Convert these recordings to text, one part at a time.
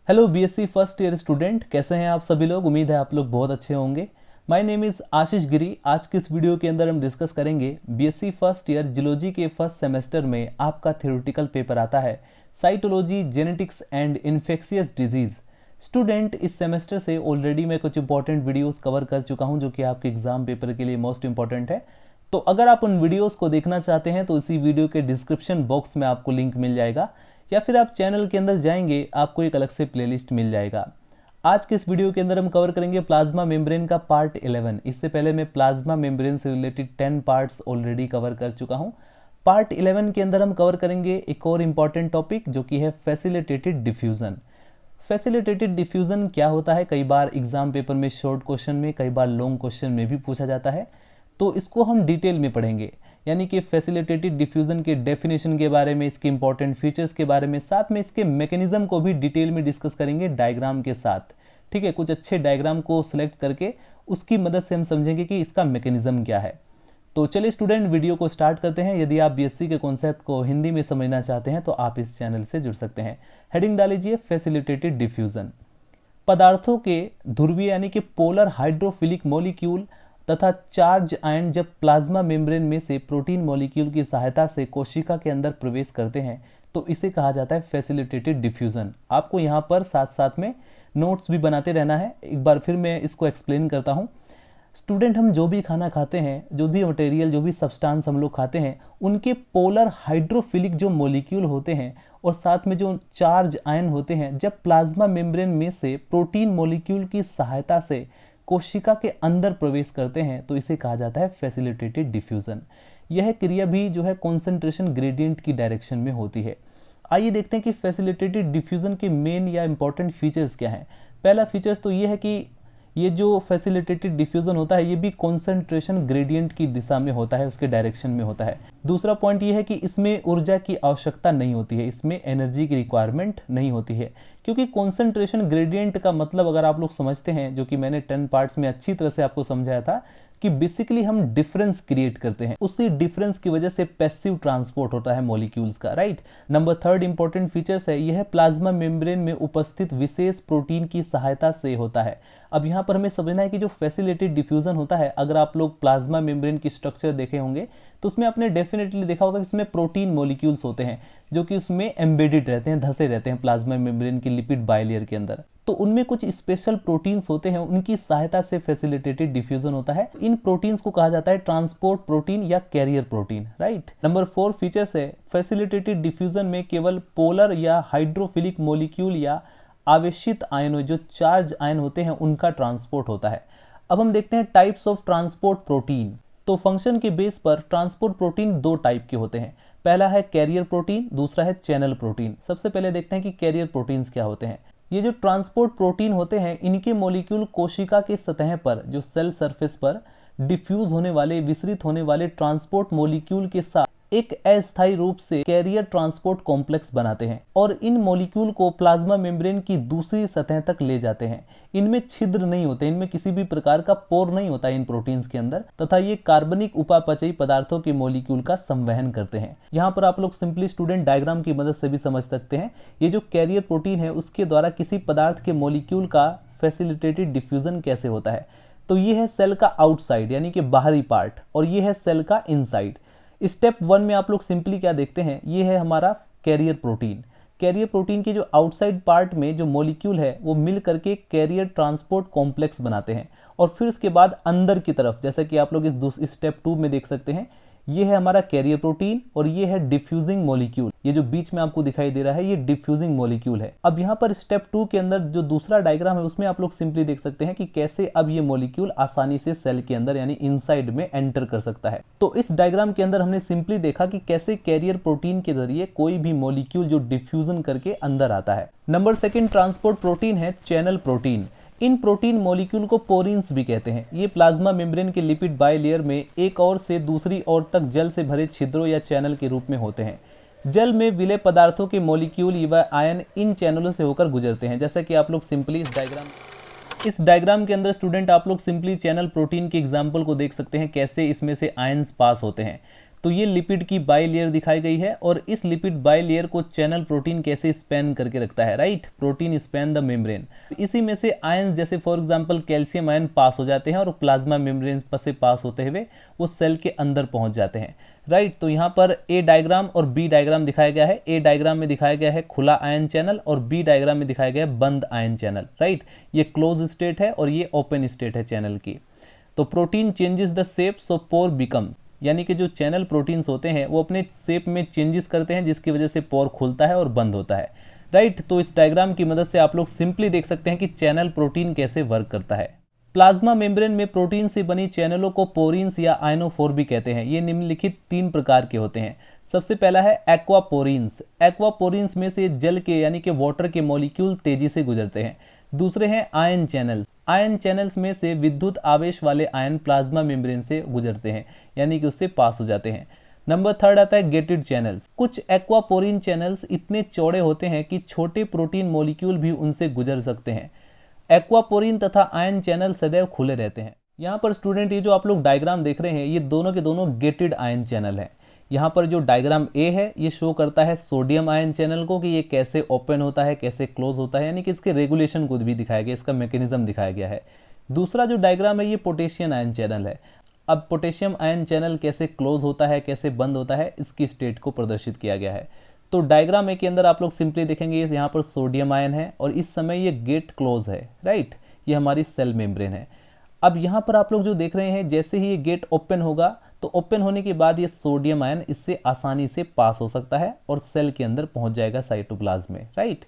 Hello BSc first year student, कैसे हैं आप सभी लोग। उम्मीद है आप लोग बहुत अच्छे होंगे। माय नेम इज़ आशीष गिरी। आज के इस वीडियो के अंदर हम डिस्कस करेंगे बीएससी फर्स्ट ईयर जियोलॉजी के फर्स्ट सेमेस्टर में आपका थ्योरेटिकल पेपर आता है cytology, genetics and infectious disease. Student, इस सेमेस्टर से ऑलरेडी मैं कुछ इंपॉर्टेंट वीडियोस कवर कर चुका हूं जो कि आपके एग्जाम पेपर के लिए मोस्ट इंपॉर्टेंट है। तो अगर आप उन वीडियोस को देखना चाहते हैं तो इसी वीडियो के डिस्क्रिप्शन बॉक्स में आपको लिंक मिल जाएगा, या फिर आप चैनल के अंदर जाएंगे आपको एक अलग से प्लेलिस्ट मिल जाएगा। आज के इस वीडियो के अंदर हम कवर करेंगे प्लाज्मा मेम्ब्रेन का पार्ट 11। इससे पहले मैं प्लाज्मा मेम्ब्रेन से रिलेटेड 10 पार्ट्स ऑलरेडी कवर कर चुका हूं। पार्ट 11 के अंदर हम कवर करेंगे एक और इम्पॉर्टेंट टॉपिक जो कि है फैसिलिटेटेड डिफ्यूज़न। फैसिलिटेटेड डिफ्यूज़न क्या होता है, कई बार एग्जाम पेपर में शॉर्ट क्वेश्चन में, कई बार लॉन्ग क्वेश्चन में भी पूछा जाता है, तो इसको हम डिटेल में पढ़ेंगे। यानी कि फैसिलिटेटेड डिफ्यूज़न के डेफिनेशन के बारे में, इसके इंपॉर्टेंट फीचर्स के बारे में, साथ में इसके मैकेनिज्म को भी डिटेल में डिस्कस करेंगे डायग्राम के साथ। ठीक है, कुछ अच्छे डायग्राम को सिलेक्ट करके उसकी मदद से हम समझेंगे कि इसका मैकेनिज्म क्या है। तो चलिए स्टूडेंट, वीडियो को स्टार्ट करते हैं। यदि आप बीएससी के कॉन्सेप्ट को हिंदी में समझना चाहते हैं तो आप इस चैनल से जुड़ सकते हैं। हेडिंग डालीजिए फैसिलिटेटेड डिफ्यूज़न। पदार्थों के ध्रुवीय यानी कि पोलर हाइड्रोफिलिक मॉलिक्यूल तथा चार्ज आयन जब प्लाज्मा मेम्ब्रेन में से प्रोटीन मॉलिक्यूल की सहायता से कोशिका के अंदर प्रवेश करते हैं तो इसे कहा जाता है फैसिलिटेटेड डिफ्यूज़न। आपको यहाँ पर साथ साथ में नोट्स भी बनाते रहना है। एक बार फिर मैं इसको एक्सप्लेन करता हूँ। स्टूडेंट, हम जो भी खाना खाते हैं, जो भी मटेरियल, जो भी सब्सटेंस हम लोग खाते हैं, उनके पोलर हाइड्रोफिलिक जो मॉलिक्यूल होते हैं और साथ में जो चार्ज आयन होते हैं, जब प्लाज्मा मेम्ब्रेन में से प्रोटीन मॉलिक्यूल की सहायता से कोशिका के अंदर प्रवेश करते हैं तो इसे कहा जाता है फैसिलिटेटेड डिफ्यूज़न। यह क्रिया भी जो है कॉन्सेंट्रेशन ग्रेडियंट की डायरेक्शन में होती है। आइए देखते हैं कि फैसिलिटेटेड डिफ्यूज़न के मेन या इंपॉर्टेंट फीचर्स क्या हैं। पहला फीचर्स तो ये है कि ये जो फैसिलिटेटेड डिफ्यूज़न होता है ये भी कॉन्सेंट्रेशन ग्रेडियंट की दिशा में होता है, उसके डायरेक्शन में होता है। दूसरा पॉइंट ये है कि इसमें ऊर्जा की आवश्यकता नहीं होती है, इसमें एनर्जी की रिक्वायरमेंट नहीं होती है, क्योंकि कॉन्सेंट्रेशन ग्रेडियंट का मतलब अगर आप लोग समझते हैं, जो कि मैंने 10 पार्ट्स में अच्छी तरह से आपको समझाया था, कि बेसिकली हम डिफरेंस क्रिएट करते हैं, उसी डिफरेंस की वजह से पैसिव ट्रांसपोर्ट होता है मॉलिक्यूल्स का, right. Number third important features है यह प्लाज्मा मेम्ब्रेन में उपस्थित विशेष प्रोटीन की सहायता से होता है। अब यहाँ पर हमें समझना है कि जो फैसिलिटेटेड डिफ्यूज़न होता है, अगर आप लोग प्लाज्मा मेम्ब्रेन की स्ट्रक्चर देखे होंगे तो उसमें आपने डेफिनेटली देखा होगा कि इसमें प्रोटीन मॉलिक्यूल्स होते हैं जो कि उसमें एम्बेडेड रहते हैं, धसे रहते हैं प्लाज्मा मेम्ब्रेन की लिपिड बाइलेयर के अंदर। तो उनमें कुछ स्पेशल प्रोटीन्स होते हैं, उनकी सहायता से फैसिलिटेटेड डिफ्यूजन होता है। इन प्रोटीन्स को कहा जाता है ट्रांसपोर्ट प्रोटीन या carrier protein, right. Number 4 features है फैसिलिटेटेड डिफ्यूजन में केवल पोलर या हाइड्रोफिलिक मॉलिक्यूल या आवेशित आयनों, जो चार्ज आयन होते हैं, उनका ट्रांसपोर्ट होता है। अब हम देखते हैं टाइप्स ऑफ ट्रांसपोर्ट प्रोटीन। तो फंक्शन के बेस पर ट्रांसपोर्ट प्रोटीन दो टाइप के होते हैं। पहला है कैरियर प्रोटीन, दूसरा है चैनल प्रोटीन। सबसे पहले देखते हैं कि कैरियर प्रोटीन्स क्या होते हैं। ये जो ट्रांसपोर्ट प्रोटीन होते हैं, इनके मॉलिक्यूल कोशिका के सतह पर, जो सेल सरफेस पर डिफ्यूज होने वाले, विसरित होने वाले ट्रांसपोर्ट मॉलिक्यूल के साथ एक अस्थायी रूप से कैरियर ट्रांसपोर्ट कॉम्प्लेक्स बनाते हैं और इन मॉलिक्यूल को प्लाज्मा मेम्ब्रेन की दूसरी सतह तक ले जाते हैं। इनमें छिद्र नहीं होते, इनमें किसी भी प्रकार का पोर नहीं होता इन प्रोटीन्स के अंदर, तथा ये कार्बनिक उपापचयी पदार्थों के मॉलिक्यूल का संवहन करते हैं। यहाँ पर आप लोग सिंपली स्टूडेंट डायग्राम की मदद से भी समझ सकते हैं। ये जो कैरियर प्रोटीन है उसके द्वारा किसी पदार्थ के मॉलिक्यूल का फैसिलिटेटेड डिफ्यूजन कैसे होता है। तो ये है सेल का आउटसाइड यानी कि बाहरी पार्ट, और ये है सेल का इनसाइड। स्टेप 1 में आप लोग सिंपली क्या देखते हैं, ये है हमारा कैरियर प्रोटीन। कैरियर प्रोटीन के जो आउटसाइड पार्ट में जो मॉलिक्यूल है वो मिल करके कैरियर ट्रांसपोर्ट कॉम्प्लेक्स बनाते हैं, और फिर उसके बाद अंदर की तरफ, जैसा कि आप लोग इस स्टेप 2 में देख सकते हैं, ये है हमारा कैरियर प्रोटीन और ये है डिफ्यूजिंग मॉलिक्यूल। ये जो बीच में आपको दिखाई दे रहा है ये डिफ्यूजिंग मॉलिक्यूल है। अब यहाँ पर स्टेप 2 के अंदर जो दूसरा डायग्राम है उसमें आप लोग सिंपली देख सकते हैं कि कैसे अब ये मॉलिक्यूल आसानी से सेल के अंदर यानी इनसाइड में एंटर कर सकता है। तो इस डायग्राम के अंदर हमने सिंपली देखा कि कैसे कैरियर प्रोटीन के जरिए कोई भी मॉलिक्यूल जो डिफ्यूजन करके अंदर आता है। नंबर 2 ट्रांसपोर्ट प्रोटीन है चैनल प्रोटीन। इन प्रोटीन मॉलिक्यूल को पोरिन्स भी कहते हैं। ये प्लाज्मा मेम्ब्रेन के लिपिड बाइलेयर में एक ओर से दूसरी ओर तक जल से भरे छिद्रों या चैनल के रूप में होते हैं। जल में विलय पदार्थों के मॉलिक्यूल व आयन इन चैनलों से होकर गुजरते हैं। जैसा कि आप लोग सिंपली इस डायग्राम के अंदर स्टूडेंट आप लोग सिंपली चैनल प्रोटीन के एग्जाम्पल को देख सकते हैं, कैसे इसमें से आयंस पास होते हैं। तो ये लिपिड की बाई लेयर दिखाई गई है और इस लिपिड बाई लेयर को चैनल प्रोटीन कैसे स्पैन करके रखता है, right. Protein span the membrane. इसी में से आयंस जैसे फॉर एग्जांपल कैल्शियम आयन पास हो जाते हैं और प्लाज्मा मेम्ब्रेन से पास होते हुए वो सेल के अंदर पहुंच जाते हैं, राइट। तो यहाँ पर ए डायग्राम और बी डायग्राम दिखाया गया है। ए डायग्राम में दिखाया गया है खुला आयन चैनल और बी डायग्राम में दिखाया गया है बंद आयन चैनल, राइट। ये क्लोज स्टेट है और ये ओपन स्टेट है चैनल की। तो protein changes the shape so pore becomes, यानी कि जो चैनल प्रोटीन्स होते हैं वो अपने शेप में चेंजेस करते हैं जिसकी वजह से पोर खुलता है और बंद होता है, राइट। तो इस डायग्राम की मदद से आप लोग सिंपली देख सकते हैं कि चैनल प्रोटीन कैसे वर्क करता है। प्लाज्मा मेम्ब्रेन में प्रोटीन से बनी चैनलों को पोरिन्स या आयनोफोर भी कहते हैं। ये निम्नलिखित 3 प्रकार के होते हैं। सबसे पहला है एक्वापोरिन्स। एक्वापोरिन्स में से जल के यानी कि वाटर के मॉलिक्यूल तेजी से गुजरते हैं। दूसरे हैं आयन चैनल्स। आयन चैनल्स में से विद्युत आवेश वाले आयन प्लाज्मा मेम्ब्रेन से गुजरते हैं यानी कि उससे पास हो जाते हैं। नंबर 3 आता है गेटेड चैनल्स। कुछ एक्वापोरिन चैनल्स इतने चौड़े होते हैं कि छोटे प्रोटीन मॉलिक्यूल भी उनसे गुजर सकते हैं। एक्वापोरिन तथा आयन चैनल सदैव खुले रहते हैं। यहाँ पर स्टूडेंट ये जो आप लोग डायग्राम देख रहे हैं ये दोनों के दोनों गेटेड आयन चैनल हैं। यहाँ पर जो डायग्राम ए है ये शो करता है सोडियम आयन चैनल को कि ये कैसे ओपन होता है, कैसे क्लोज होता है, यानी कि इसके रेगुलेशन को भी दिखाया गया, इसका मैकेनिज्म दिखाया गया है। दूसरा जो डायग्राम है ये पोटेशियम आयन चैनल है। अब पोटेशियम आयन चैनल कैसे क्लोज होता है, कैसे बंद होता है, इसकी स्टेट को प्रदर्शित किया गया है। तो डायग्राम ए के अंदर आप लोग सिंपली देखेंगे यहाँ पर सोडियम आयन है और इस समय ये गेट क्लोज है, राइट। ये हमारी सेल मेम्ब्रेन है। अब यहाँ पर आप लोग जो देख रहे हैं जैसे ही ये गेट ओपन होगा तो ओपन होने के बाद ये सोडियम आयन इससे आसानी से पास हो सकता है और सेल के अंदर पहुंच जाएगा साइटोप्लाज्म में, राइट।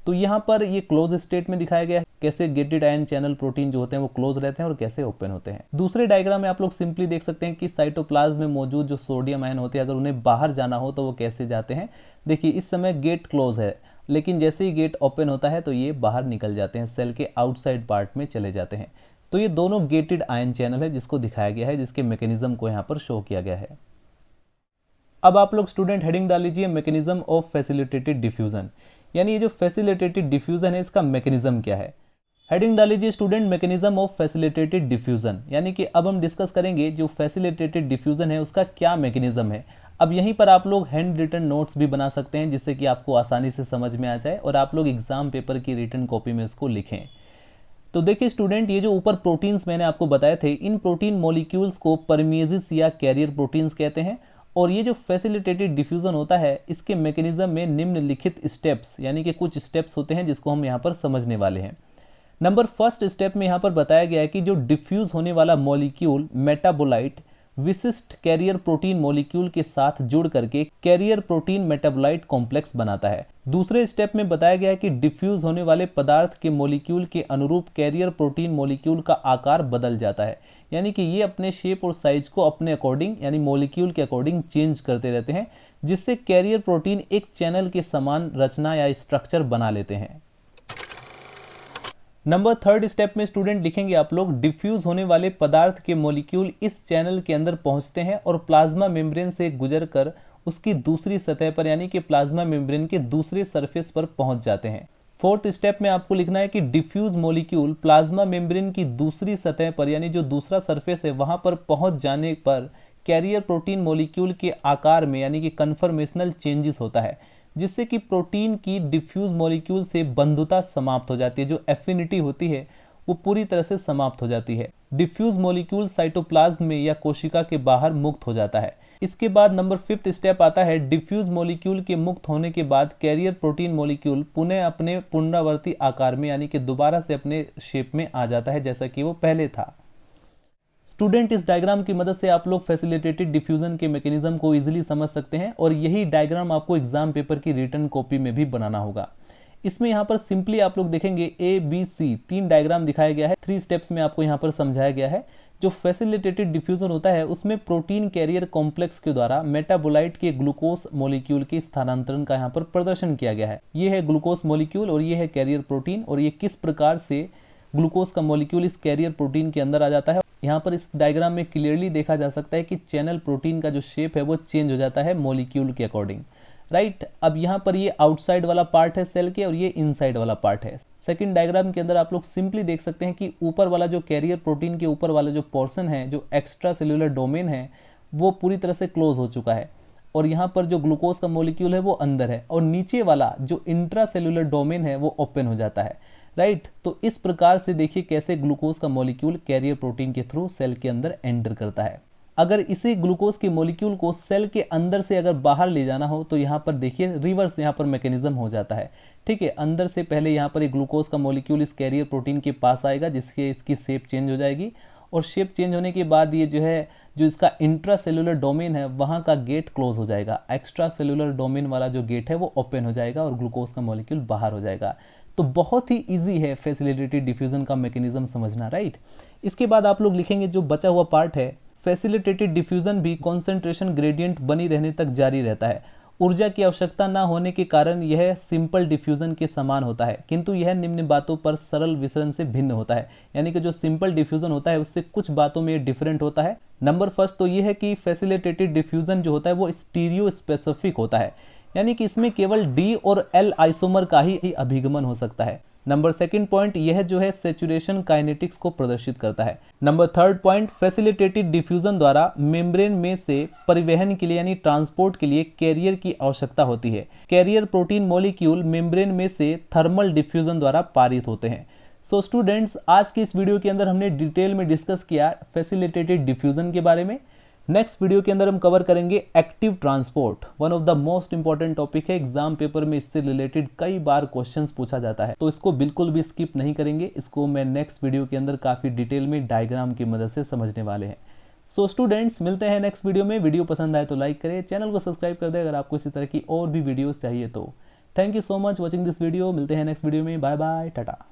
तो यहाँ पर ये क्लोज स्टेट में दिखाया गया है कैसे गेटेड आयन चैनल प्रोटीन जो होते हैं वो क्लोज रहते हैं और कैसे ओपन होते हैं। दूसरे डायग्राम में आप लोग सिंपली देख सकते हैं कि साइटोप्लाज्म में मौजूद जो सोडियम आयन होते हैं अगर उन्हें बाहर जाना हो तो वो कैसे जाते हैं। देखिए इस समय गेट क्लोज है लेकिन जैसे ही गेट ओपन होता है तो ये बाहर निकल जाते हैं, सेल के आउटसाइड पार्ट में चले जाते हैं। तो ये दोनों गेटेड आयन चैनल है जिसको दिखाया गया है, जिसके मैकेनिज्म को यहाँ पर शो किया गया है। अब आप लोग स्टूडेंट हेडिंग डाल लीजिए मैकेनिज्म ऑफ फैसिलिटेटेड डिफ्यूजन, यानी ये जो फैसिलिटेटेड डिफ्यूजन है इसका मैकेनिज्म क्या है। हेडिंग डाल लीजिए student mechanism of facilitated diffusion, यानी कि अब हम डिस्कस करेंगे जो फैसिलिटेटेड डिफ्यूजन है उसका क्या मैकेनिज्म है। अब यहीं पर आप लोग हैंड रिटन नोट्स भी बना सकते हैं जिससे कि आपको आसानी से समझ में आ जाए और आप लोग एग्जाम पेपर की रिटन कॉपी में उसको लिखें। तो देखिए स्टूडेंट ये जो ऊपर प्रोटीन्स मैंने आपको बताए थे इन प्रोटीन मॉलिक्यूल्स को परमेजेस या कैरियर प्रोटीन्स कहते हैं और ये जो फैसिलिटेटेड डिफ्यूजन होता है इसके मैकेनिज्म में निम्नलिखित स्टेप्स यानी कि कुछ स्टेप्स होते हैं जिसको हम यहाँ पर समझने वाले हैं। नंबर फर्स्ट स्टेप में यहाँ पर बताया गया है कि जो डिफ्यूज होने वाला मॉलिक्यूल मेटाबोलाइट विशिष्ट कैरियर प्रोटीन मॉलिक्यूल के साथ जुड़ करके कैरियर प्रोटीन मेटाबोलाइट कॉम्प्लेक्स बनाता है। दूसरे स्टेप में बताया गया है कि डिफ्यूज होने वाले पदार्थ के मॉलिक्यूल के अनुरूप कैरियर प्रोटीन मॉलिक्यूल का आकार बदल जाता है, यानी कि ये अपने शेप और साइज को अपने अकॉर्डिंग यानी मॉलिक्यूल के अकॉर्डिंग चेंज करते रहते हैं जिससे कैरियर प्रोटीन एक चैनल के समान रचना या स्ट्रक्चर बना लेते हैं। नंबर थर्ड स्टेप में स्टूडेंट लिखेंगे आप लोग डिफ्यूज होने वाले पदार्थ के मॉलिक्यूल इस चैनल के अंदर पहुंचते हैं और प्लाज्मा मेम्ब्रेन से गुजरकर उसकी दूसरी सतह पर यानी कि प्लाज्मा मेम्ब्रेन के दूसरे सरफेस पर पहुंच जाते हैं। फोर्थ स्टेप में आपको लिखना है कि डिफ्यूज मॉलिक्यूल प्लाज्मा मेम्ब्रेन की दूसरी सतह पर यानी जो दूसरा सरफेस है वहां पर पहुंच जाने पर कैरियर प्रोटीन मॉलिक्यूल के आकार में यानी कि कन्फर्मेशनल चेंजेस होता है जिससे कि प्रोटीन की डिफ्यूज मॉलिक्यूल से बंधुता समाप्त हो जाती है, जो एफिनिटी होती है वो पूरी तरह से समाप्त हो जाती है। डिफ्यूज मॉलिक्यूल साइटोप्लाज्म में या कोशिका के बाहर मुक्त हो जाता है। इसके बाद नंबर फिफ्थ स्टेप आता है डिफ्यूज मॉलिक्यूल के मुक्त होने के बाद कैरियर प्रोटीन मॉलिक्यूल पुनः अपने पुनरावर्ती आकार में यानी कि दोबारा से अपने शेप में आ जाता है जैसा कि वो पहले था। स्टूडेंट इस डायग्राम की मदद से आप लोग फैसिलिटेटेड डिफ्यूजन के मैकेनिज्म को इजीली समझ सकते हैं और यही डायग्राम आपको एग्जाम पेपर की रिटन कॉपी में भी बनाना होगा। इसमें यहाँ पर सिंपली आप लोग देखेंगे A, B, C 3 डायग्राम दिखाया गया है। 3 स्टेप्स में आपको यहाँ पर समझाया गया है। जो फैसिलिटेटेड डिफ्यूजन होता है उसमें प्रोटीन कैरियर कॉम्प्लेक्स के द्वारा मेटाबोलाइट के ग्लूकोज मॉलिक्यूल के स्थानांतरण का यहाँ पर प्रदर्शन किया गया है। ये है ग्लूकोज मॉलिक्यूल और ये है कैरियर प्रोटीन और ये किस प्रकार से ग्लूकोज का मॉलिक्यूल इस कैरियर प्रोटीन के अंदर आ जाता है। यहाँ पर इस डायग्राम में क्लियरली देखा जा सकता है कि चैनल प्रोटीन का जो शेप है वो चेंज हो जाता है मॉलिक्यूल के अकॉर्डिंग, राइट। अब यहाँ पर ये आउटसाइड वाला पार्ट है सेल के और ये इनसाइड वाला पार्ट है। सेकंड डायग्राम के अंदर आप लोग सिंपली देख सकते हैं कि ऊपर वाला जो कैरियर प्रोटीन के ऊपर वाला जो पोर्शन है जो एक्स्ट्रा सेल्यूलर डोमेन है वो पूरी तरह से क्लोज हो चुका है और यहाँ पर जो ग्लूकोज का मॉलिक्यूल है वो अंदर है और नीचे वाला जो इंट्रासेल्यूलर डोमेन है वो ओपन हो जाता है, राइट। तो इस प्रकार से देखिए कैसे ग्लूकोज का मॉलिक्यूल कैरियर प्रोटीन के थ्रू सेल के अंदर एंटर करता है। अगर इसी ग्लूकोज के मॉलिक्यूल को सेल के अंदर से अगर बाहर ले जाना हो तो यहाँ पर देखिए रिवर्स यहाँ पर मैकेनिज्म हो जाता है, ठीक है। अंदर से पहले यहाँ पर एक ग्लूकोज का मॉलिक्यूल इस कैरियर प्रोटीन के पास आएगा जिसके इसकी शेप चेंज हो जाएगी और शेप चेंज होने के बाद ये जो इसका इंट्रा सेलुलर डोमेन है वहाँ का गेट क्लोज हो जाएगा, एक्स्ट्रा सेलुलर डोमेन वाला जो गेट है वो ओपन हो जाएगा और ग्लूकोज का मॉलिक्यूल बाहर हो जाएगा। तो बहुत ही इजी है फैसिलिटेटेड डिफ्यूजन का मैकेनिज्म समझना, राइट। इसके बाद आप लोग लिखेंगे जो बचा हुआ पार्ट है, फैसिलिटेटेड डिफ्यूजन भी कॉन्सेंट्रेशन ग्रेडियंट बनी रहने तक जारी रहता है। ऊर्जा की आवश्यकता न होने के कारण यह सिंपल डिफ्यूजन के समान होता है, किंतु यह निम्न बातों पर सरल विसरण से भिन्न होता है। यानी कि जो सिंपल डिफ्यूजन होता है उससे कुछ बातों में डिफरेंट होता है। नंबर फर्स्ट तो यह है कि फैसिलिटेटेड डिफ्यूजन जो होता है वो स्टीरियो स्पेसिफिक होता है, यानी कि इसमें केवल डी और एल आइसोमर का ही अभिगमन हो सकता है। नंबर सेकंड पॉइंट यह जो है सैचुरेशन काइनेटिक्स को प्रदर्शित करता है। Number third point facilitated diffusion द्वारा मेम्ब्रेन में से परिवहन के लिए यानी ट्रांसपोर्ट के लिए कैरियर की आवश्यकता होती है। कैरियर प्रोटीन मॉलिक्यूल मेम्ब्रेन में से थर्मल डिफ्यूजन द्वारा पारित होते हैं। सो स्टूडेंट्स, आज की इस वीडियो के अंदर हमने डिटेल में डिस्कस किया फैसिलिटेटेड डिफ्यूजन के बारे में। नेक्स्ट वीडियो के अंदर हम कवर करेंगे active transport, one of the most important topic है। एग्जाम पेपर में इससे रिलेटेड कई बार क्वेश्चंस पूछा जाता है, तो इसको बिल्कुल भी स्किप नहीं करेंगे। इसको मैं नेक्स्ट वीडियो के अंदर काफी डिटेल में डायग्राम की मदद से समझने वाले हैं। सो स्टूडेंट्स, मिलते हैं नेक्स्ट वीडियो में। वीडियो पसंद आए तो लाइक करें, चैनल को सब्सक्राइब कर दें अगर आपको इसी तरह की और भी वीडियोस चाहिए तो। Thank you so much watching this video. मिलते हैं नेक्स्ट वीडियो में। Bye bye, Tata.